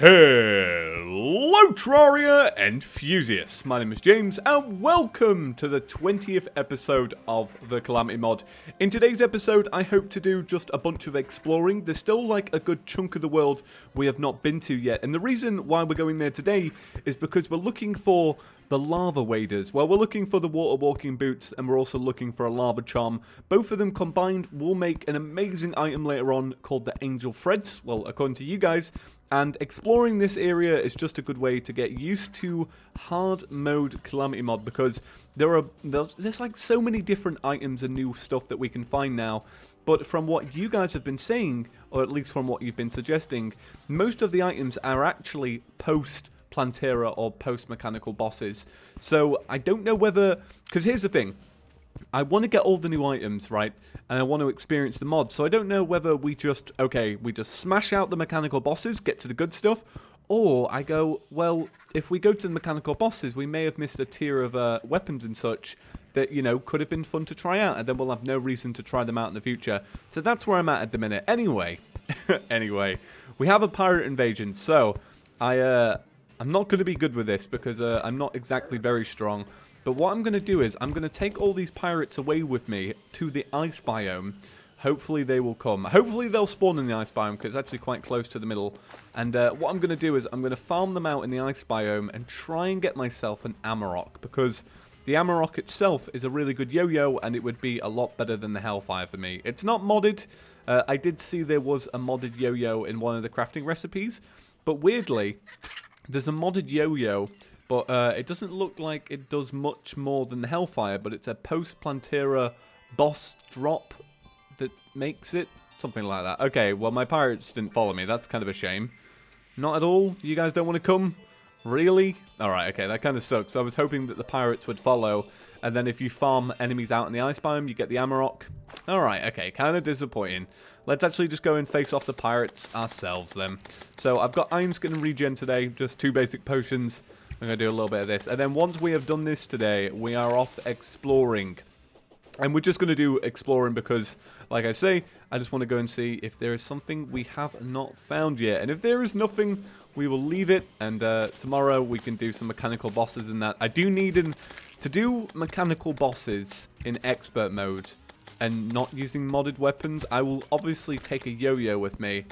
Hello Terraria enthusiasts, my name is James and welcome to the 20th episode of the Calamity mod. In today's episode I hope to do just a bunch of exploring. There's still like a good chunk of the world we have not been to yet, and the reason why we're going there today is because we're looking for the lava waders. Well, we're looking for the water walking boots and we're also looking for a lava charm. Both of them combined will make an amazing item later on called the Angel Threads, well according to you guys. And exploring this area is just a good way to get used to hard mode Calamity mod, because there's like so many different items and new stuff that we can find now. But from what you guys have been saying, or at least from what you've been suggesting, most of the items are actually post Plantera or post mechanical bosses. So I don't know whether, because here's the thing, I want to get all the new items, right? And I want to experience the mod. So I don't know whether we just smash out the mechanical bosses, get to the good stuff, or I go, well, if we go to the mechanical bosses, we may have missed a tier of weapons and such that, you know, could have been fun to try out, and then we'll have no reason to try them out in the future. So that's where I'm at the minute. Anyway, we have a pirate invasion, so I'm not going to be good with this because I'm not exactly very strong. But what I'm going to do is I'm going to take all these pirates away with me to the ice biome. Hopefully they will come. Hopefully they'll spawn in the ice biome because it's actually quite close to the middle. And what I'm going to do is I'm going to farm them out in the ice biome and try and get myself an Amarok, because the Amarok itself is a really good yo-yo and it would be a lot better than the Hellfire for me. It's not modded. I did see there was a modded yo-yo in one of the crafting recipes. But weirdly, there's a modded yo-yo, but it doesn't look like it does much more than the Hellfire, but it's a post-Plantera boss drop that makes it. Something like that. Okay, well, my pirates didn't follow me. That's kind of a shame. Not at all? You guys don't want to come? Really? Alright, okay, that kind of sucks. I was hoping that the pirates would follow, and then if you farm enemies out in the ice biome, you get the Amarok. Alright, okay, kind of disappointing. Let's actually just go and face off the pirates ourselves then. So I've got Iron Skin and Regen today, just 2 basic potions. I'm going to do a little bit of this. And then once we have done this today, we are off exploring. And we're just going to do exploring because, like I say, I just want to go and see if there is something we have not found yet. And if there is nothing, we will leave it. And tomorrow we can do some mechanical bosses in that. I do need to do mechanical bosses in expert mode and not using modded weapons. I will obviously take a yo-yo with me.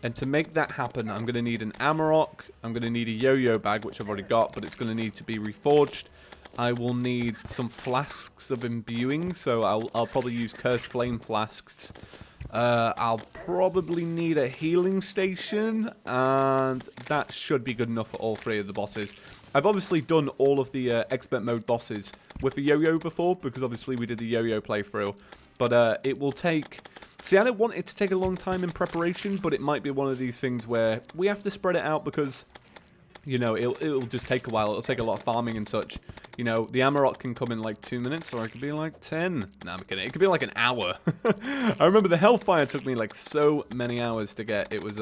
And to make that happen, I'm going to need an Amarok, I'm going to need a yo-yo bag, which I've already got, but it's going to need to be reforged. I will need some flasks of imbuing, so I'll probably use Cursed Flame flasks. I'll probably need a healing station, and that should be good enough for all 3 of the bosses. I've obviously done all of the expert mode bosses with a yo-yo before, because obviously we did the yo-yo playthrough. But it will take... See, I don't want it to take a long time in preparation, but it might be one of these things where we have to spread it out because, you know, it'll just take a while. It'll take a lot of farming and such. You know, the Amarok can come in like 2 minutes, or it could be like 10. No, I'm kidding. It could be like an hour. I remember the Hellfire took me like so many hours to get. It was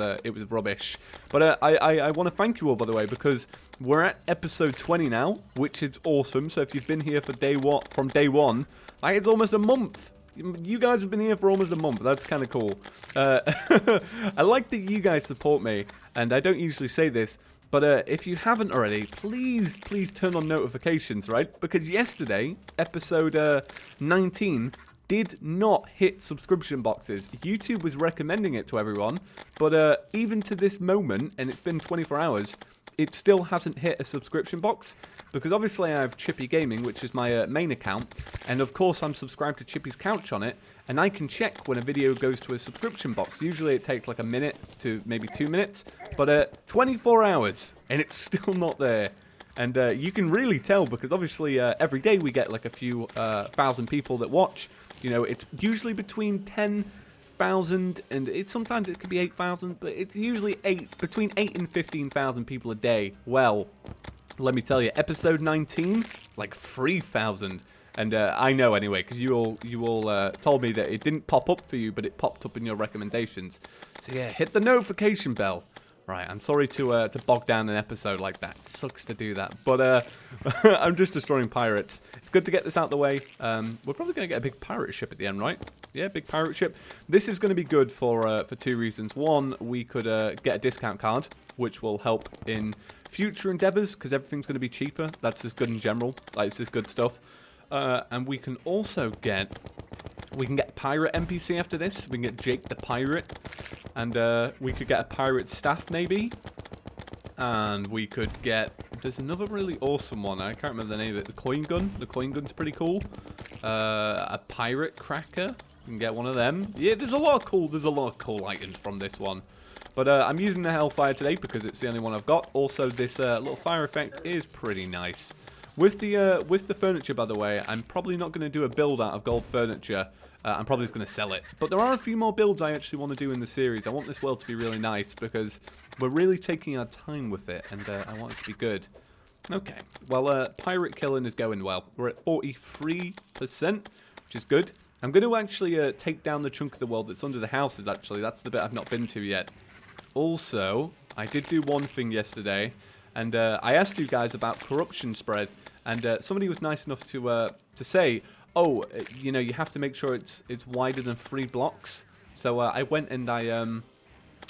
rubbish. But I want to thank you all, by the way, because we're at episode 20 now, which is awesome. So if you've been here for from day one, like it's almost a month. You guys have been here for almost a month. That's kind of cool. I like that you guys support me, and I don't usually say this, but if you haven't already, please turn on notifications, right? Because yesterday, episode 19, did not hit subscription boxes. YouTube was recommending it to everyone, but even to this moment, and it's been 24 hours, it still hasn't hit a subscription box, because obviously I have Chippy Gaming, which is my main account, and of course I'm subscribed to ChippysCouch on it, and I can check when a video goes to a subscription box. Usually it takes like a minute to maybe 2 minutes, but 24 hours, and it's still not there. And you can really tell, because obviously every day we get like a few thousand people that watch. You know, it's usually between 10,000 and sometimes it could be 8,000, but it's usually between 8 and 15,000 people a day. Well, let me tell you, episode 19, like 3,000. And I know anyway, because you all told me that it didn't pop up for you, but it popped up in your recommendations. So yeah, hit the notification bell. Right, I'm sorry to bog down an episode like that. It sucks to do that, but I'm just destroying pirates. It's good to get this out of the way. We're probably going to get a big pirate ship at the end, right? Yeah, big pirate ship. This is going to be good for two reasons. One, we could get a discount card, which will help in future endeavors, because everything's going to be cheaper. That's just good in general. Like, it's just good stuff. And we can also get... We can get a pirate NPC after this. We can get Jake the pirate. And we could get a pirate staff, maybe. And we could get... There's another really awesome one. I can't remember the name of it. The coin gun. The coin gun's pretty cool. A pirate cracker. You can get one of them. Yeah, there's a lot of cool items from this one. But I'm using the Hellfire today because it's the only one I've got. Also, this little fire effect is pretty nice. With the furniture, by the way, I'm probably not going to do a build out of gold furniture. I'm probably just going to sell it. But there are a few more builds I actually want to do in the series. I want this world to be really nice because we're really taking our time with it, and I want it to be good. Okay, well, pirate killing is going well. We're at 43%, which is good. I'm going to actually take down the chunk of the world that's under the houses, actually. That's the bit I've not been to yet. Also, I did do one thing yesterday, and I asked you guys about corruption spread, and somebody was nice enough to say, oh, you know, you have to make sure it's wider than 3 blocks. So I went and I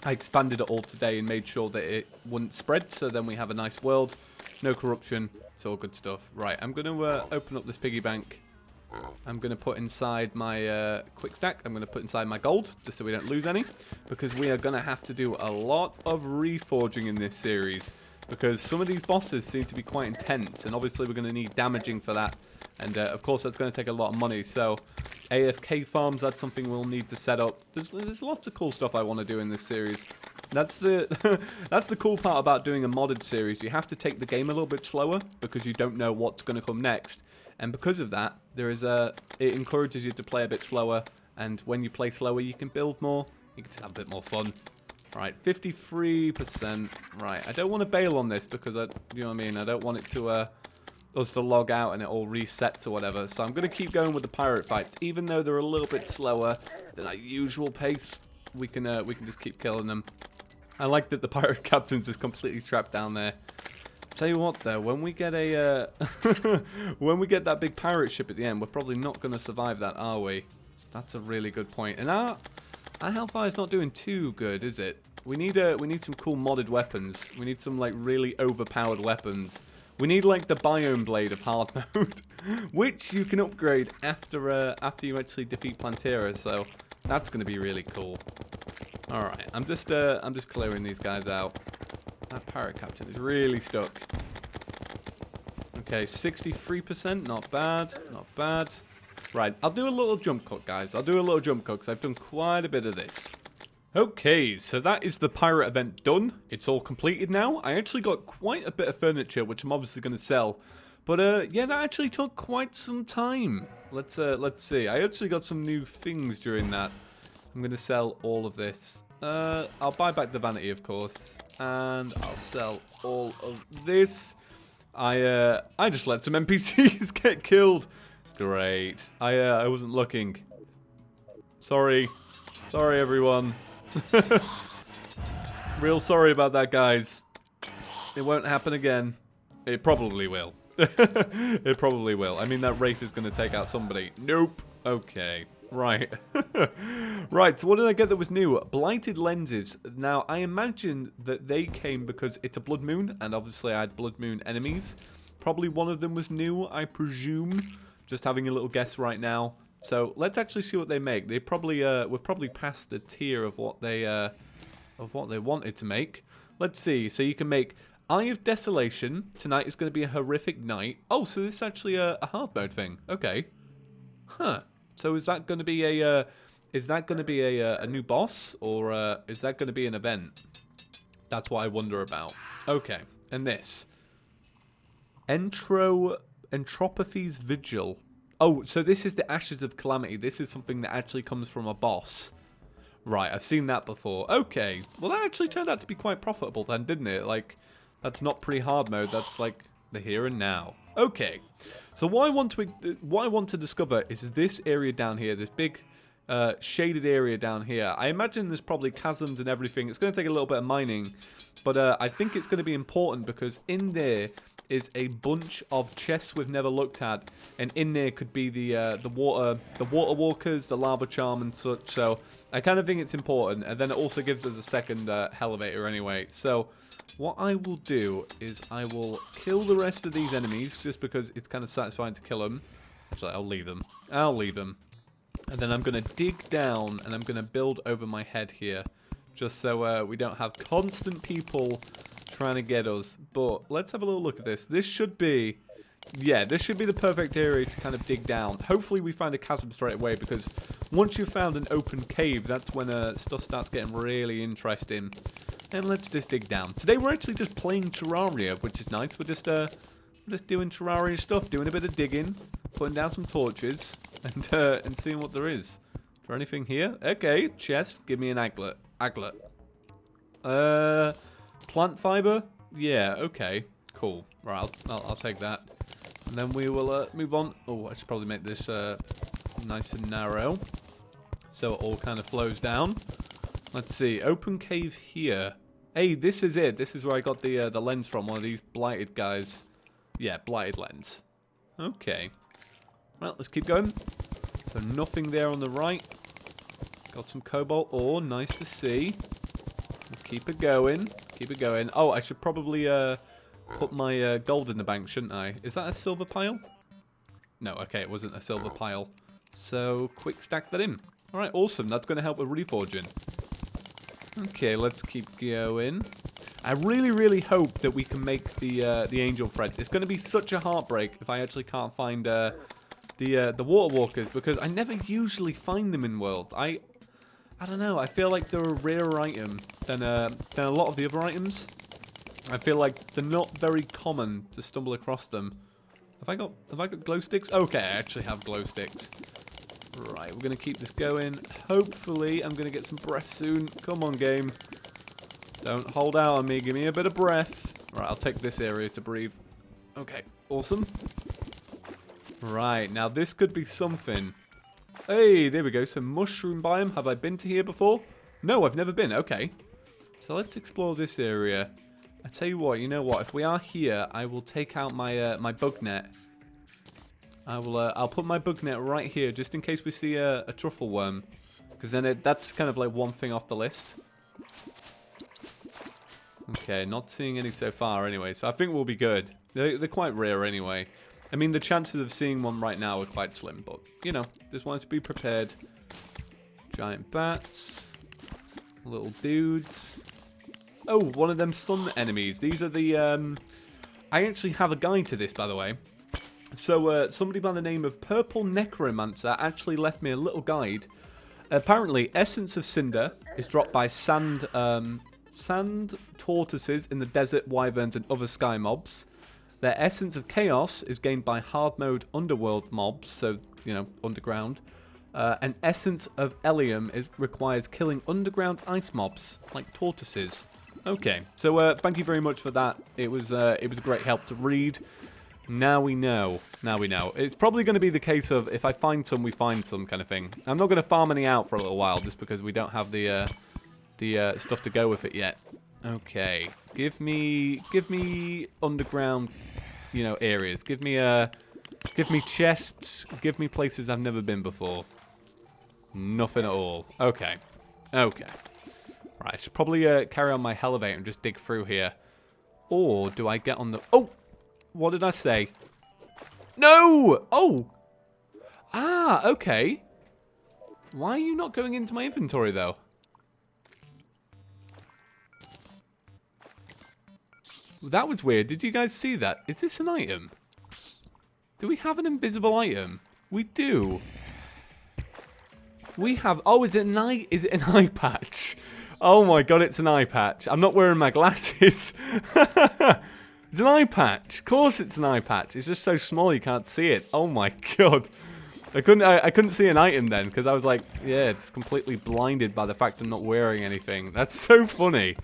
expanded it all today and made sure that it wouldn't spread, so then we have a nice world, no corruption, it's all good stuff. Right, I'm going to open up this piggy bank. I'm going to put inside my quick stack. I'm going to put inside my gold, just so we don't lose any, because we are going to have to do a lot of reforging in this series, because some of these bosses seem to be quite intense, and obviously we're going to need damaging for that, and of course that's going to take a lot of money, so AFK farms, that's something we'll need to set up. There's lots of cool stuff I want to do in this series. That's the that's the cool part about doing a modded series. You have to take the game a little bit slower, because you don't know what's going to come next. And because of that, it encourages you to play a bit slower, and when you play slower, you can build more. You can just have a bit more fun. Right, 53%. Right, I don't want to bail on this because you know what I mean. I don't want it to us to log out and it all resets or whatever. So I'm going to keep going with the pirate fights, even though they're a little bit slower than our usual pace. We can just keep killing them. I like that the pirate captain's is completely trapped down there. Tell you what though, when we get a when we get that big pirate ship at the end, we're probably not going to survive that, are we? That's a really good point. And our Hellfire's not doing too good, is it? We need some cool modded weapons. We need some like really overpowered weapons. We need like the Biome blade of hard mode, which you can upgrade after you actually defeat Plantera. So that's going to be really cool. All right, I'm just clearing these guys out. That pirate captain is really stuck. Okay, 63%, not bad, not bad. Right, I'll do a little jump cut, guys. I'll do a little jump cut because I've done quite a bit of this. Okay, so that is the pirate event done. It's all completed now. I actually got quite a bit of furniture, which I'm obviously going to sell. But yeah, that actually took quite some time. Let's see. I actually got some new things during that. I'm going to sell all of this. I'll buy back the vanity, of course, and I'll sell all of this. I just let some NPCs get killed. Great. I wasn't looking. Sorry, everyone. Real sorry about that, guys. It won't happen again. It probably will. It probably will. I mean, that Wraith is going to take out somebody. Nope. Okay. Right. Right, so what did I get that was new? Blighted lenses. Now, I imagine that they came because it's a blood moon, and obviously I had blood moon enemies. Probably one of them was new, I presume. Just having a little guess right now. So let's actually see what they make. They probably we're probably past the tier of what they wanted to make. Let's see. So you can make Eye of Desolation. Tonight is going to be a horrific night. Oh, so this is actually a hard mode thing. Okay. Huh. So is that going to be a new boss, or is that going to be an event? That's what I wonder about. Okay, and this Entropy's Vigil. Oh, so this is the Ashes of Calamity. This is something that actually comes from a boss. Right, I've seen that before. Okay, well that actually turned out to be quite profitable then, didn't it? Like, that's not pre-hard mode. That's like the here and now. Okay. So what I want to discover is this area down here, this big shaded area down here. I imagine there's probably chasms and everything. It's going to take a little bit of mining, But I think it's going to be important because in there is a bunch of chests we've never looked at, and in there could be the water walkers, the lava charm, and such. So I kind of think it's important, and then it also gives us a second elevator anyway. So what I will do is I will kill the rest of these enemies just because it's kind of satisfying to kill them. Actually, I'll leave them. And then I'm going to dig down and I'm going to build over my head here, just so we don't have constant people trying to get us. But let's have a little look at this. This should be, yeah, this should be the perfect area to kind of dig down. Hopefully we find a chasm straight away, because once you've found an open cave, that's when stuff starts getting really interesting. And let's just dig down. Today we're actually just playing Terraria, which is nice. We're just doing Terraria stuff, doing a bit of digging, putting down some torches, and seeing what there is. Is there anything here? Okay, chest. Give me an aglet. Plant fiber? Yeah, okay. Cool. Right, I'll take that. And then we will move on. Oh, I should probably make this nice and narrow, so it all kind of flows down. Let's see. Open cave here. Hey, this is it. This is where I got the lens from. One of these blighted guys. Yeah, blighted lens. Okay. Well, let's keep going. So nothing there on the right. Got some cobalt ore. Nice to see. We'll keep it going. Oh, I should probably put my gold in the bank, shouldn't I? Is that a silver pile? No, okay, it wasn't a silver pile. So, quick stack that in. Alright, awesome. That's going to help with reforging. Okay, let's keep going. I really, really hope that we can make the angel thread. It's going to be such a heartbreak if I actually can't find the water walkers, because I never usually find them in World. I don't know. I feel like they're a rarer item than a lot of the other items. I feel like they're not very common to stumble across them. Have I got glow sticks? Okay, I actually have glow sticks. Right, we're gonna keep this going. Hopefully, I'm gonna get some breath soon. Come on, game. Don't hold out on me. Give me a bit of breath. Right, I'll take this area to breathe. Okay, awesome. Right, now this could be something. Hey, there we go. Some mushroom biome. Have I been to here before? No, I've never been. Okay. So let's explore this area. I tell you what, you know what? If we are here, I will take out my my bug net. I'll put my bug net right here, just in case we see a truffle worm, because then that's kind of like one thing off the list. Okay, not seeing any so far anyway, so I think we'll be good. They're quite rare anyway. I mean, the chances of seeing one right now are quite slim, but, you know, just wanted to be prepared. Giant bats. Little dudes. Oh, one of them sun enemies. These are the, I actually have a guide to this, by the way. So, somebody by the name of Purple Necromancer actually left me a little guide. Apparently, essence of Cinder is dropped by sand tortoises in the desert, wyverns, and other sky mobs. Their essence of chaos is gained by hard mode underworld mobs, so, you know, underground. An essence of Elium requires killing underground ice mobs, like tortoises. Okay, so thank you very much for that. It was a great help to read. Now we know. It's probably going to be the case of if I find some, we find some kind of thing. I'm not going to farm any out for a little while just because we don't have the stuff to go with it yet. Okay, give me underground, you know, areas. Give me chests. Give me places I've never been before. Nothing at all. Okay. Right, I should probably carry on my elevator and just dig through here. Or do I get on the... Oh! What did I say? No! Oh! Ah, okay. Why are you not going into my inventory, though? That was weird. Did you guys see that? Is this an item? Do we have an invisible item? We do. We have... Oh, is it an eye patch? Oh my god, it's an eye patch. I'm not wearing my glasses. It's an eye patch. Of course it's an eye patch. It's just so small you can't see it. Oh my god. I couldn't see an item then because I was like, yeah, it's completely blinded by the fact I'm not wearing anything. That's so funny.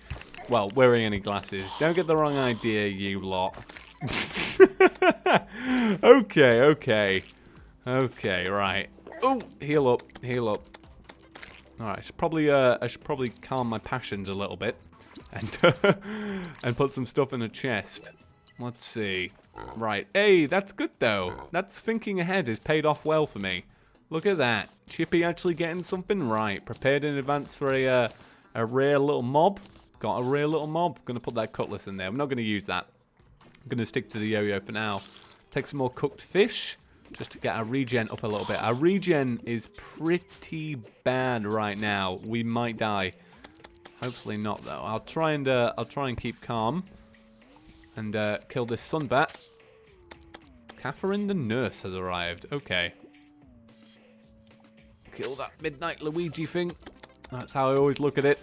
Well, wearing any glasses. Don't get the wrong idea, you lot. Okay, right. Oh, heal up. Alright, I should probably calm my passions a little bit. and and put some stuff in a chest. Let's see. Right. Hey, that's good though. That's thinking ahead has paid off well for me. Look at that. Chippy actually getting something right. Prepared in advance for a rare little mob. Got a rare little mob. Gonna put that cutlass in there. I'm not gonna use that. I'm gonna stick to the yo-yo for now. Take some more cooked fish just to get our regen up a little bit. Our regen is pretty bad right now. We might die. Hopefully not though. I'll try and keep calm and kill this sunbat. Catherine the nurse has arrived. Okay. Kill that midnight Luigi thing. That's how I always look at it.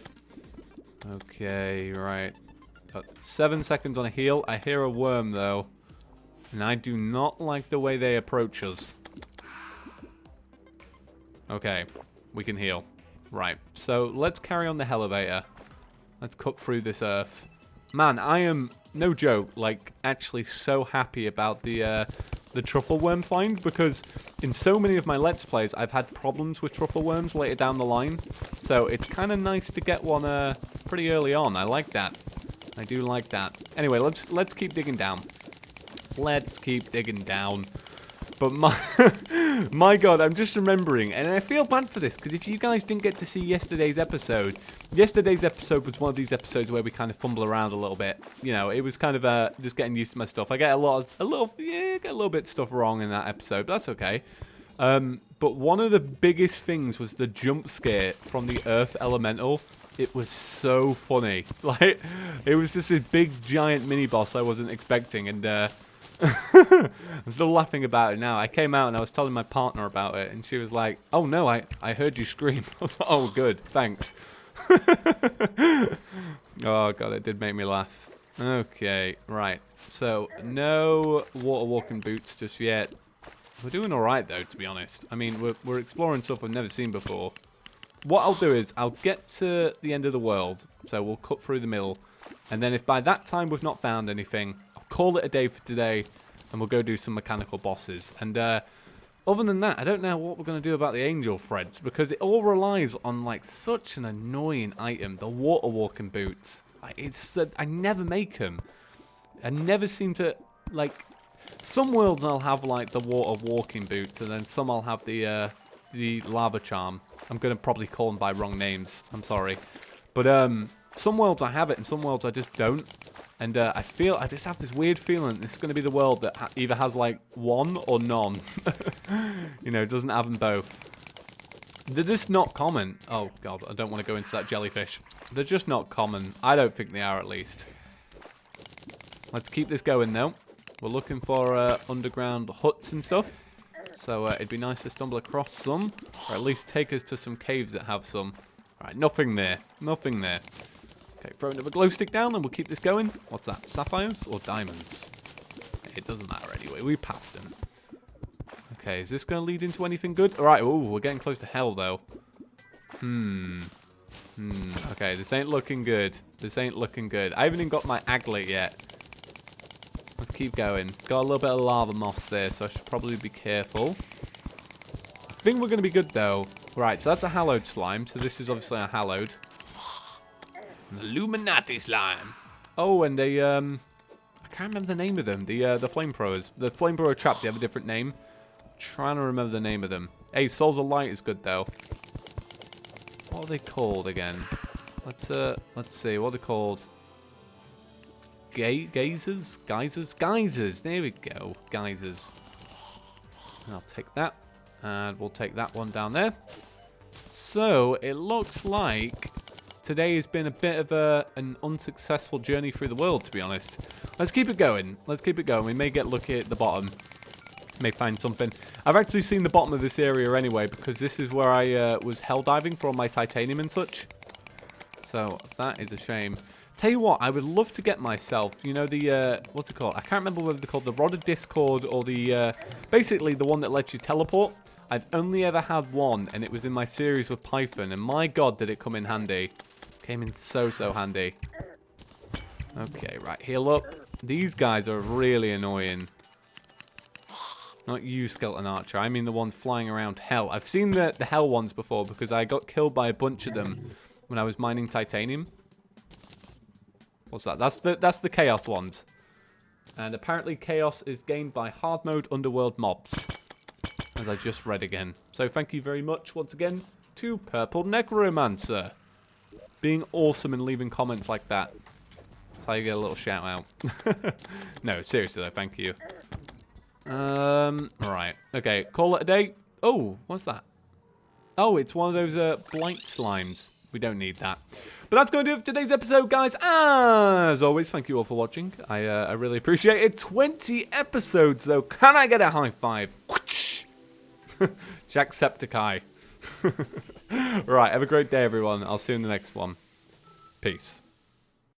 Okay, right. Got 7 seconds on a heal. I hear a worm though. And I do not like the way they approach us. Okay, we can heal. Right, so let's carry on the elevator. Let's cut through this earth. Man, I am, no joke, like actually so happy about the truffle worm find, because in so many of my Let's Plays I've had problems with truffle worms later down the line. So it's kind of nice to get one pretty early on. I like that. I do like that. Anyway, let's keep digging down. Let's keep digging down. But my God, I'm just remembering, and I feel bad for this, because if you guys didn't get to see yesterday's episode was one of these episodes where we kind of fumble around a little bit. You know, it was kind of just getting used to my stuff. I get a little bit of stuff wrong in that episode, but that's okay. But one of the biggest things was the jump scare from the Earth Elemental. It was so funny. Like, it was just this big giant mini boss I wasn't expecting, and I'm still laughing about it now. I came out and I was telling my partner about it, and she was like, "Oh no, I heard you scream." I was like, "Oh good, thanks." Oh God, it did make me laugh. Okay, right. So no water walking boots just yet. We're doing all right though, to be honest. I mean, we're exploring stuff we've never seen before. What I'll do is I'll get to the end of the world, so we'll cut through the middle, and then if by that time we've not found anything, call it a day for today, and we'll go do some mechanical bosses. And other than that, I don't know what we're going to do about the angel threads, because it all relies on like such an annoying item, the water walking boots. I never make them. I never seem to, like, some worlds I'll have like the water walking boots, and then some I'll have the lava charm. I'm going to probably call them by wrong names. I'm sorry. But some worlds I have it, and some worlds I just don't. And I just have this weird feeling this is going to be the world that either has like one or none. You know, doesn't have them both. They're just not common. Oh God, I don't want to go into that jellyfish. They're just not common. I don't think they are, at least. Let's keep this going though. We're looking for underground huts and stuff. So it'd be nice to stumble across some, or at least take us to some caves that have some. All right, nothing there. Nothing there. Okay, throw another glow stick down and we'll keep this going. What's that? Sapphires or diamonds? It doesn't matter anyway. We passed them. Okay, is this going to lead into anything good? All right, ooh, we're getting close to hell, though. Okay, this ain't looking good. This ain't looking good. I haven't even got my aglet yet. Let's keep going. Got a little bit of lava moss there, so I should probably be careful. I think we're going to be good, though. Right, so that's a hallowed slime. So this is obviously a hallowed. An Illuminati slime. Oh, and they, I can't remember the name of them. The flamethrowers. The flamethrower traps, they have a different name. I'm trying to remember the name of them. Hey, Souls of Light is good, though. What are they called again? Let's see. What are they called? Geysers? Geysers. There we go. Geysers. I'll take that. And we'll take that one down there. So, it looks like today has been a bit of an unsuccessful journey through the world, to be honest. Let's keep it going. Let's keep it going. We may get lucky at the bottom. May find something. I've actually seen the bottom of this area anyway, because this is where I was hell diving for all my titanium and such. So, that is a shame. Tell you what, I would love to get myself, you know, the, what's it called? I can't remember whether they're called the Rod of Discord or the, basically the one that lets you teleport. I've only ever had one, and it was in my series with Python, and my God, did it come in handy. Came in so handy. Okay, right, heal up. These guys are really annoying. Not you, Skeleton Archer. I mean the ones flying around hell. I've seen the hell ones before because I got killed by a bunch of them when I was mining titanium. What's that? That's the chaos ones. And apparently chaos is gained by hard mode underworld mobs. As I just read again. So thank you very much once again to Purple Necromancer. Being awesome and leaving comments like that. That's how you get a little shout out. No, seriously though, thank you. Right. Okay, call it a day. Oh, what's that? Oh, it's one of those blight slimes. We don't need that. But that's going to do it for today's episode, guys. As always, thank you all for watching. I really appreciate it. 20 episodes, though. Can I get a high five? Jacksepticeye. Right, have a great day, everyone. I'll see you in the next one. Peace.